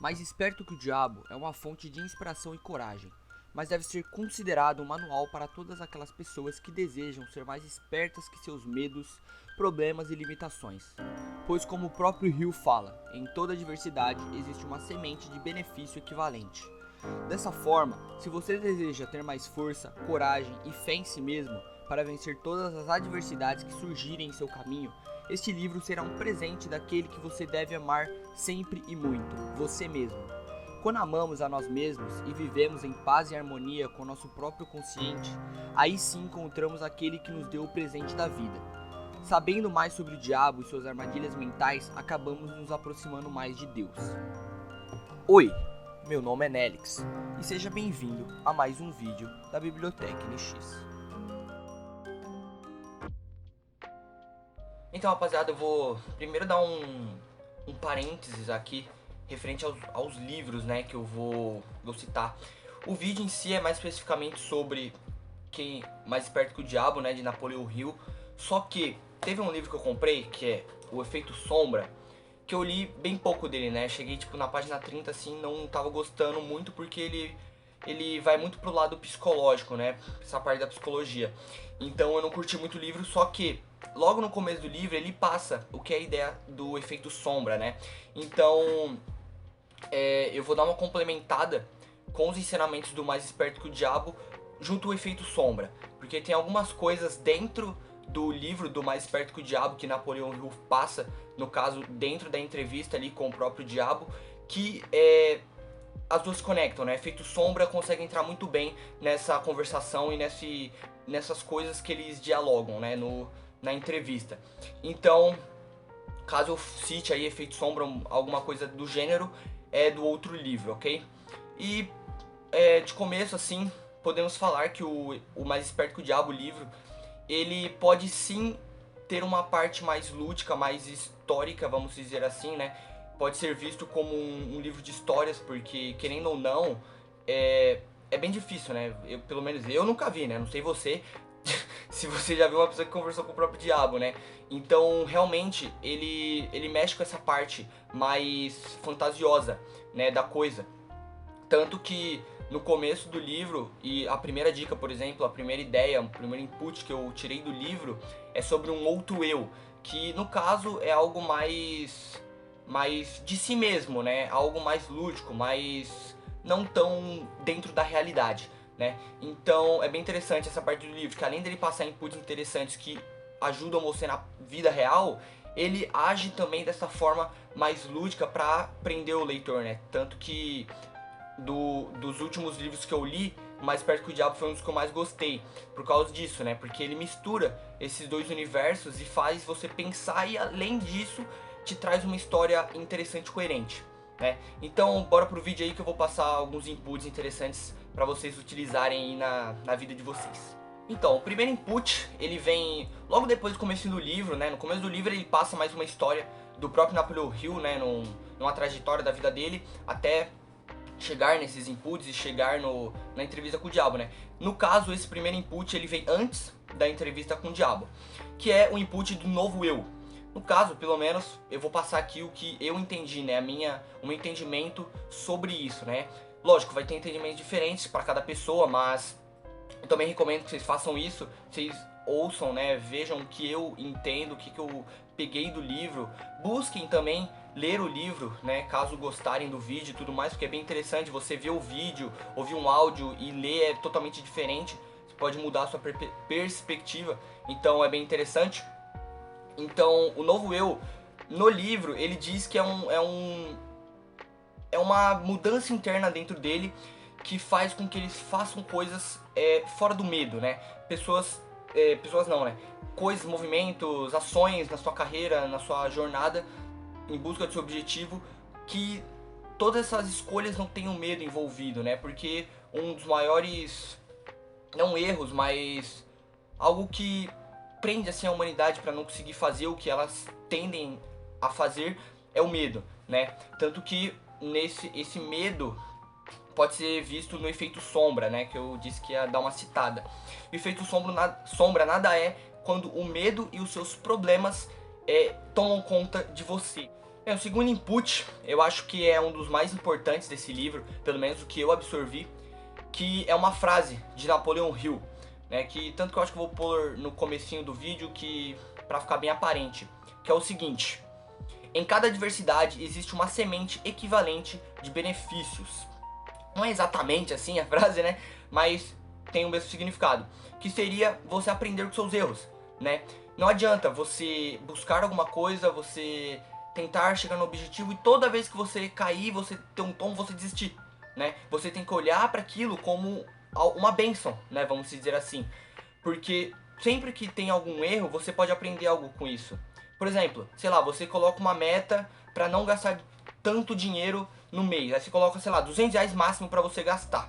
Mais Esperto que o Diabo é uma fonte de inspiração e coragem, mas deve ser considerado um manual para todas aquelas pessoas que desejam ser mais espertas que seus medos, problemas e limitações. Pois, como o próprio Hill fala, em toda diversidade existe uma semente de benefício equivalente. Dessa forma, se você deseja ter mais força, coragem e fé em si mesmo para vencer todas as adversidades que surgirem em seu caminho, este livro será um presente daquele que você deve amar sempre e muito, você mesmo. Quando amamos a nós mesmos e vivemos em paz e harmonia com o nosso próprio consciente, aí sim encontramos aquele que nos deu o presente da vida. Sabendo mais sobre o diabo e suas armadilhas mentais, acabamos nos aproximando mais de Deus. Oi, meu nome é Nelix e seja bem-vindo a mais um vídeo da Biblioteca NX. Então, rapaziada, eu vou primeiro dar um parênteses aqui referente aos livros, né, que eu vou citar. O vídeo em si é mais especificamente sobre Quem Mais Esperto que o Diabo, né, de Napoleão Hill. Só que teve um livro que eu comprei, que é O Efeito Sombra, que eu li bem pouco dele, né, cheguei tipo na página 30, assim, não tava gostando muito porque ele vai muito pro lado psicológico, né, essa parte da psicologia. Então eu não curti muito o livro, só que logo no começo do livro ele passa o que é a ideia do efeito sombra, né. Então eu vou dar uma complementada com os ensinamentos do Mais Esperto que o Diabo junto ao efeito sombra, porque tem algumas coisas dentro do livro do Mais Esperto que o Diabo que Napoleão Hill passa, no caso dentro da entrevista ali com o próprio diabo, que as duas se conectam, né? Efeito sombra consegue entrar muito bem nessa conversação e nessas coisas que eles dialogam, né? Na entrevista. Então, caso eu cite aí efeito sombra, alguma coisa do gênero, é do outro livro, ok? E de começo, assim, podemos falar que o Mais Esperto que o Diabo, o livro, ele pode sim ter uma parte mais lúdica, mais histórica, vamos dizer assim, né? Pode ser visto como um livro de histórias, porque, querendo ou não, é bem difícil, né? Pelo menos eu nunca vi, né? Não sei você, se você já viu uma pessoa que conversou com o próprio diabo, né? Então, realmente, ele mexe com essa parte mais fantasiosa, né, da coisa. Tanto que no começo do livro, e a primeira dica, por exemplo, a primeira ideia, o primeiro input que eu tirei do livro é sobre um outro eu, que no caso é algo mais de si mesmo, né? Algo mais lúdico, mais não tão dentro da realidade, né? Então é bem interessante essa parte do livro, que além dele passar inputs interessantes que ajudam você na vida real, ele age também dessa forma mais lúdica para prender o leitor, né? Tanto que dos últimos livros que eu li, O Mais Perto que o Diabo foi um dos que eu mais gostei, por causa disso, né? Porque ele mistura esses dois universos e faz você pensar, e além disso, te traz uma história interessante e coerente, né? Então, bora pro vídeo aí que eu vou passar alguns inputs interessantes para vocês utilizarem aí na vida de vocês. Então, o primeiro input, ele vem logo depois do começo do livro, né? No começo do livro ele passa mais uma história do próprio Napoleão Hill, né? Numa trajetória da vida dele, até chegar nesses inputs e chegar na entrevista com o diabo, né? No caso, esse primeiro input ele vem antes da entrevista com o diabo, que é o input do novo eu. No caso, pelo menos, eu vou passar aqui o que eu entendi, né? O meu entendimento sobre isso, né? Lógico, vai ter entendimentos diferentes para cada pessoa, mas eu também recomendo que vocês façam isso, vocês ouçam, né? Vejam o que eu entendo, o que eu peguei do livro. Busquem também ler o livro, né? Caso gostarem do vídeo e tudo mais, porque é bem interessante você ver o vídeo, ouvir um áudio e ler é totalmente diferente. Você pode mudar a sua perspectiva, então é bem interessante. Então, o novo eu, no livro, ele diz que é uma mudança interna dentro dele que faz com que eles façam coisas fora do medo, né? Pessoas não, né? Coisas, movimentos, ações na sua carreira, na sua jornada em busca do seu objetivo, que todas essas escolhas não tenham medo envolvido, né? Porque um dos maiores, não erros, mas algo que prende assim a humanidade para não conseguir fazer o que elas tendem a fazer é o medo, né? Tanto que esse medo pode ser visto no efeito sombra, né? Que eu disse que ia dar uma citada. O efeito sombra nada é quando o medo e os seus problemas tomam conta de você. O segundo input, eu acho que é um dos mais importantes desse livro, pelo menos o que eu absorvi, que é uma frase de Napoleon Hill, né, que tanto que eu acho que eu vou pôr no comecinho do vídeo, que para ficar bem aparente, que é o seguinte: em cada adversidade existe uma semente equivalente de benefícios. Não é exatamente assim a frase, né, mas tem o mesmo significado, que seria você aprender com seus erros, né? Não adianta você buscar alguma coisa, você tentar chegar no objetivo e toda vez que você cair, você ter um tom, você desistir, né? Você tem que olhar para aquilo como uma bênção, né? Vamos dizer assim, porque sempre que tem algum erro, você pode aprender algo com isso. Por exemplo, sei lá, você coloca uma meta para não gastar tanto dinheiro no mês. Aí você coloca, sei lá, R$ 200 máximo para você gastar.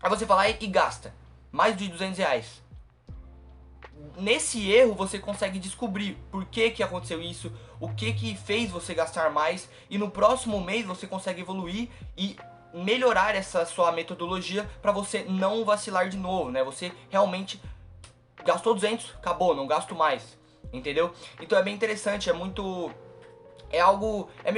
Aí você vai lá e gasta mais de R$ 200. Nesse erro você consegue descobrir por que aconteceu isso, o que fez você gastar mais, e no próximo mês você consegue evoluir e melhorar essa sua metodologia para você não vacilar de novo, né? Você realmente gastou 200, acabou, não gasto mais, entendeu? Então é bem interessante, é meio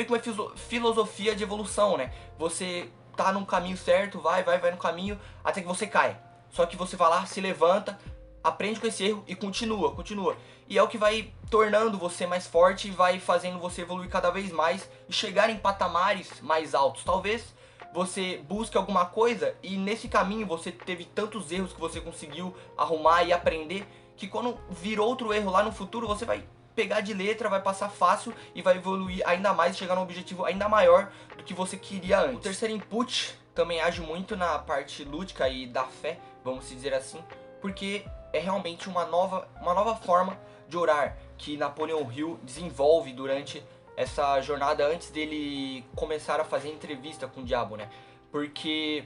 que uma filosofia de evolução, né? Você tá num caminho certo, vai no caminho até que você cai. Só que você vai lá, se levanta, aprende com esse erro e continua. E é o que vai tornando você mais forte e vai fazendo você evoluir cada vez mais e chegar em patamares mais altos. Talvez você busque alguma coisa e nesse caminho você teve tantos erros que você conseguiu arrumar e aprender, que quando vir outro erro lá no futuro, você vai pegar de letra, vai passar fácil e vai evoluir ainda mais e chegar num objetivo ainda maior do que você queria antes. O terceiro input também age muito na parte lúdica e da fé, vamos dizer assim, porque é realmente uma nova forma de orar que Napoleon Hill desenvolve durante essa jornada antes dele começar a fazer entrevista com o diabo, né? Porque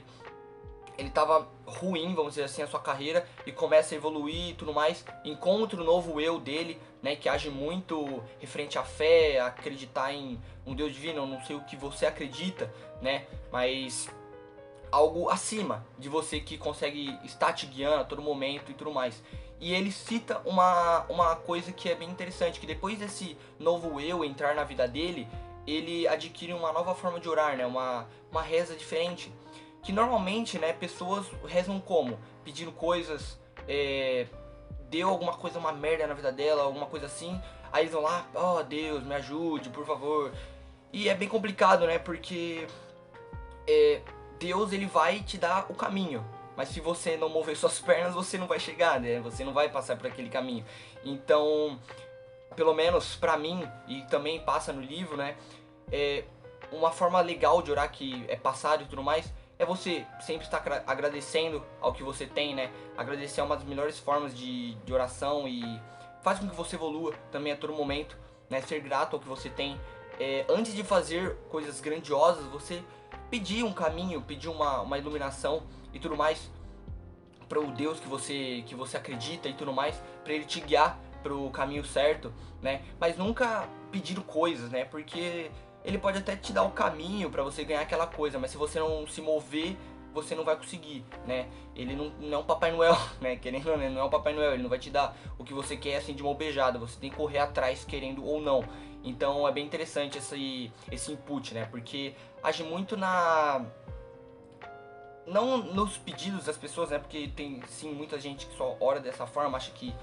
ele tava ruim, vamos dizer assim, a sua carreira, e começa a evoluir e tudo mais, encontra o novo eu dele, né, que age muito referente à fé, a acreditar em um Deus divino. Eu não sei o que você acredita, né, mas algo acima de você que consegue estar te guiando a todo momento e tudo mais. E ele cita uma coisa que é bem interessante, que depois desse novo eu entrar na vida dele, ele adquire uma nova forma de orar, né, uma reza diferente. Que normalmente, né, pessoas rezam como? Pedindo coisas, deu alguma coisa, uma merda na vida dela, alguma coisa assim. Aí eles vão lá, oh Deus, me ajude, por favor. E é bem complicado, né, porque Deus, ele vai te dar o caminho. Mas se você não mover suas pernas, você não vai chegar, né? Você não vai passar por aquele caminho. Então, pelo menos pra mim, e também passa no livro, né, uma forma legal de orar que é passado e tudo mais, é você sempre estar agradecendo ao que você tem, né? Agradecer é uma das melhores formas de oração e faz com que você evolua também a todo momento, né? Ser grato ao que você tem. Antes de fazer coisas grandiosas, você pedir um caminho, pedir uma iluminação e tudo mais para o Deus que você acredita e tudo mais, para ele te guiar pro caminho certo, né? Mas nunca pedir coisas, né? Porque ele pode até te dar o caminho para você ganhar aquela coisa, mas se você não se mover, você não vai conseguir, né? Ele não é um Papai Noel, né? Querendo ou não, ele não é um Papai Noel, ele não vai te dar o que você quer assim de mão beijada, você tem que correr atrás querendo ou não. Então é bem interessante esse input, né? Porque age muito não nos pedidos das pessoas, né? Porque tem sim muita gente que só ora dessa forma, acha que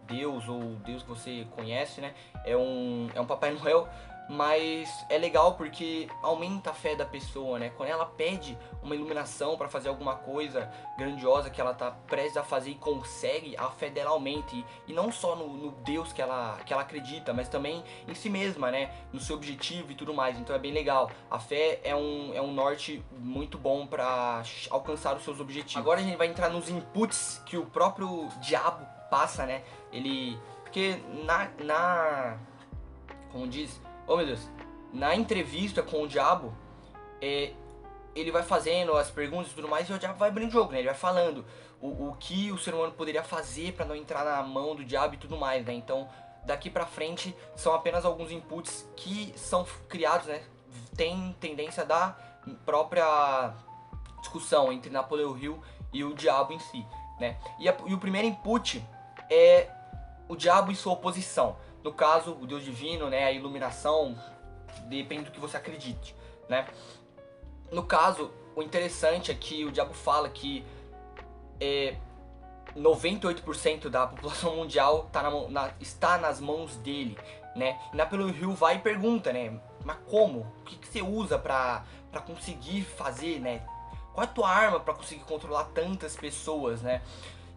Deus ou Deus que você conhece, né, é um Papai Noel, mas é legal porque aumenta a fé da pessoa, né? Quando ela pede uma iluminação para fazer alguma coisa grandiosa que ela tá prestes a fazer e consegue, a fé dela aumenta, e não só no Deus que ela acredita, mas também em si mesma, né? No seu objetivo e tudo mais. Então é bem legal. A fé é um norte muito bom para alcançar os seus objetivos. Agora a gente vai entrar nos inputs que o próprio diabo passa, né? Porque como diz, oh meu Deus, na entrevista com o diabo, ele vai fazendo as perguntas e tudo mais, e o diabo vai abrindo o jogo, né? Ele vai falando o que o ser humano poderia fazer para não entrar na mão do diabo e tudo mais, né? Então, daqui pra frente, são apenas alguns inputs que são criados, né? Tem tendência da própria discussão entre Napoleon Hill e o diabo em si, né? E o primeiro input é o diabo e sua oposição. No caso, o Deus divino, né, a iluminação, depende do que você acredite, né? No caso, o interessante é que o diabo fala que 98% da população mundial está nas mãos dele, né? E Napoleon Hill vai e pergunta, né? Mas como? O que você usa pra conseguir fazer, né? Qual é a tua arma pra conseguir controlar tantas pessoas, né?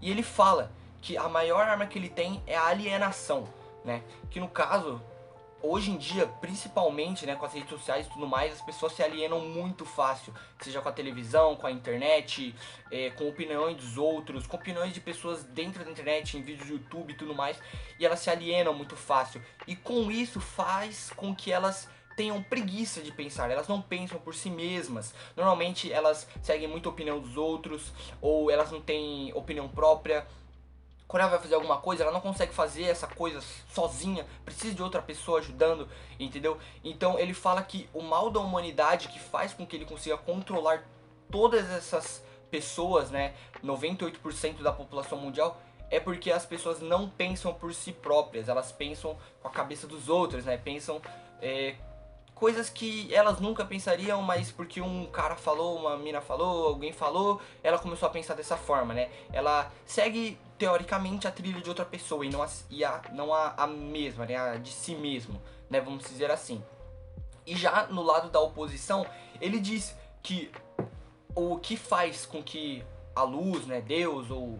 E ele fala que a maior arma que ele tem é a alienação, né? Que no caso, hoje em dia, principalmente, né, com as redes sociais e tudo mais, as pessoas se alienam muito fácil, seja com a televisão, com a internet, com opiniões dos outros, com opiniões de pessoas dentro da internet, em vídeos do YouTube e tudo mais, e elas se alienam muito fácil. E com isso faz com que elas tenham preguiça de pensar, elas não pensam por si mesmas. Normalmente elas seguem muito a opinião dos outros, ou elas não têm opinião própria. Quando ela vai fazer alguma coisa, ela não consegue fazer essa coisa sozinha, precisa de outra pessoa ajudando, entendeu? Então ele fala que o mal da humanidade que faz com que ele consiga controlar todas essas pessoas, né, 98% da população mundial, é porque as pessoas não pensam por si próprias, elas pensam com a cabeça dos outros, né, pensam coisas que elas nunca pensariam, mas porque um cara falou, uma mina falou, alguém falou, ela começou a pensar dessa forma, né? Ela segue, teoricamente, a trilha de outra pessoa e não a mesma, né? A de si mesmo, né? Vamos dizer assim. E já no lado da oposição, ele diz que o que faz com que a luz, né, Deus ou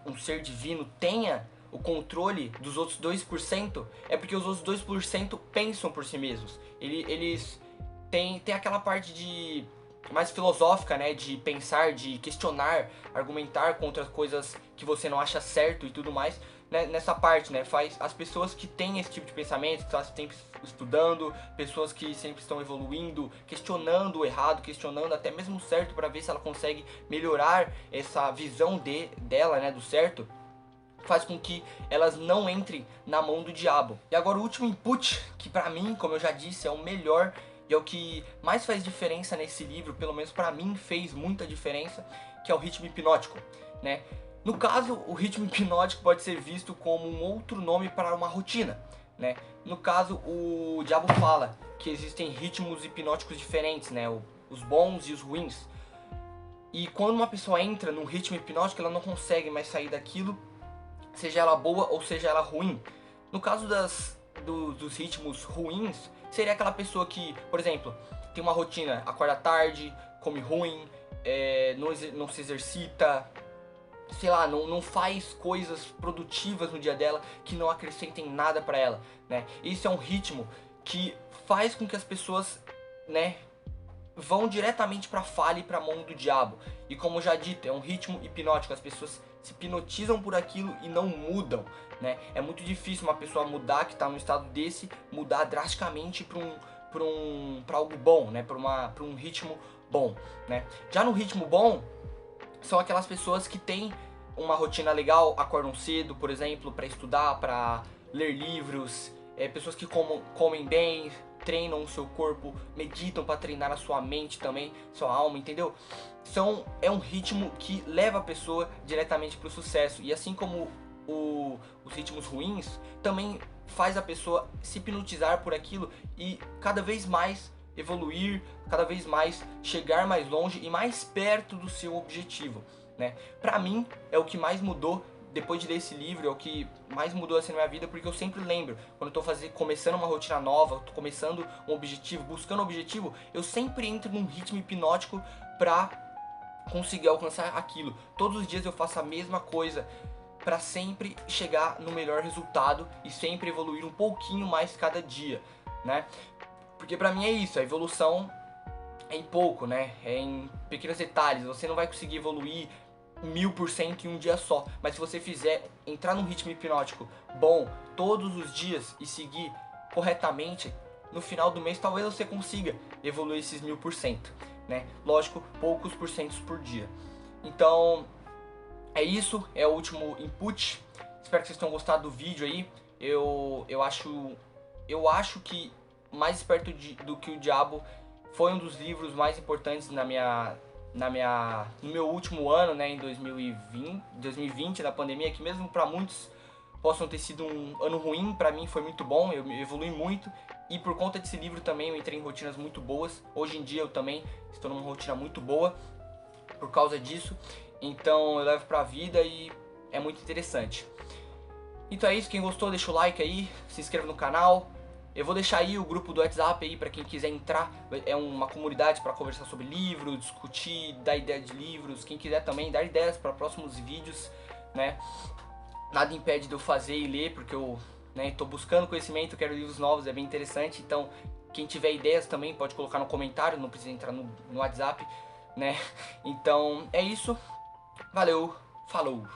um ser divino tenha o controle dos outros 2% é porque os outros 2% pensam por si mesmos. Eles têm aquela parte de mais filosófica, né, de pensar, de questionar, argumentar contra coisas que você não acha certo e tudo mais, né, nessa parte, né, faz as pessoas que têm esse tipo de pensamento, que estão sempre estudando, pessoas que sempre estão evoluindo, questionando o errado, questionando até mesmo o certo para ver se ela consegue melhorar essa visão dela, né, do certo, faz com que elas não entrem na mão do diabo. E agora o último input, que pra mim, como eu já disse, é o melhor e é o que mais faz diferença nesse livro, pelo menos pra mim fez muita diferença, que é o ritmo hipnótico, né? No caso, o ritmo hipnótico pode ser visto como um outro nome para uma rotina, né? No caso, o diabo fala que existem ritmos hipnóticos diferentes, né? Os bons e os ruins. E quando uma pessoa entra num ritmo hipnótico, ela não consegue mais sair daquilo, seja ela boa ou seja ela ruim. No caso dos ritmos ruins, seria aquela pessoa que, por exemplo, tem uma rotina, acorda tarde, come ruim, não se exercita, sei lá, não faz coisas produtivas no dia dela que não acrescentem nada pra ela, né? Isso é um ritmo que faz com que as pessoas, né, vão diretamente para a falha e para a mão do diabo. E como já dito, é um ritmo hipnótico, as pessoas se hipnotizam por aquilo e não mudam, né? É muito difícil uma pessoa mudar, que está num estado desse, mudar drasticamente para algo bom, né? Para um ritmo bom, né? Já no ritmo bom, são aquelas pessoas que têm uma rotina legal, acordam cedo, por exemplo, para estudar, para ler livros, pessoas que comem bem, treinam o seu corpo, meditam para treinar a sua mente também, sua alma, entendeu? É um ritmo que leva a pessoa diretamente para o sucesso. E assim como os ritmos ruins, também faz a pessoa se hipnotizar por aquilo e cada vez mais evoluir, cada vez mais chegar mais longe e mais perto do seu objetivo, né? Pra mim, é o que mais mudou depois de ler esse livro, é o que mais mudou assim na minha vida, porque eu sempre lembro, quando eu tô começando uma rotina nova, tô começando um objetivo, buscando um objetivo, eu sempre entro num ritmo hipnótico pra conseguir alcançar aquilo. Todos os dias eu faço a mesma coisa pra sempre chegar no melhor resultado e sempre evoluir um pouquinho mais cada dia, né? Porque pra mim é isso, a evolução é em pouco, né? É em pequenos detalhes. Você não vai conseguir evoluir 1000% em um dia só. Mas se você fizer, entrar num ritmo hipnótico bom todos os dias e seguir corretamente, no final do mês talvez você consiga evoluir esses 1000%, né? Lógico, poucos porcentos por dia. Então, é isso, é o último input. Espero que vocês tenham gostado do vídeo aí. Eu acho que Mais Esperto do que o Diabo foi um dos livros mais importantes no meu último ano, né, em 2020, na pandemia, que mesmo para muitos possam ter sido um ano ruim, para mim foi muito bom, eu evolui muito E por conta desse livro também eu entrei em rotinas muito boas. Hoje em dia eu também estou numa rotina muito boa por causa disso. Então eu levo pra vida e é muito interessante. Então é isso, quem gostou deixa o like aí, se inscreva no canal. Eu vou deixar aí o grupo do WhatsApp aí para quem quiser entrar. É uma comunidade para conversar sobre livros, discutir, dar ideia de livros. Quem quiser também dar ideias para próximos vídeos, né? Nada impede de eu fazer e ler, porque eu tô buscando conhecimento, quero livros novos, é bem interessante. Então, quem tiver ideias também pode colocar no comentário, não precisa entrar no WhatsApp, né? Então, é isso. Valeu, falou!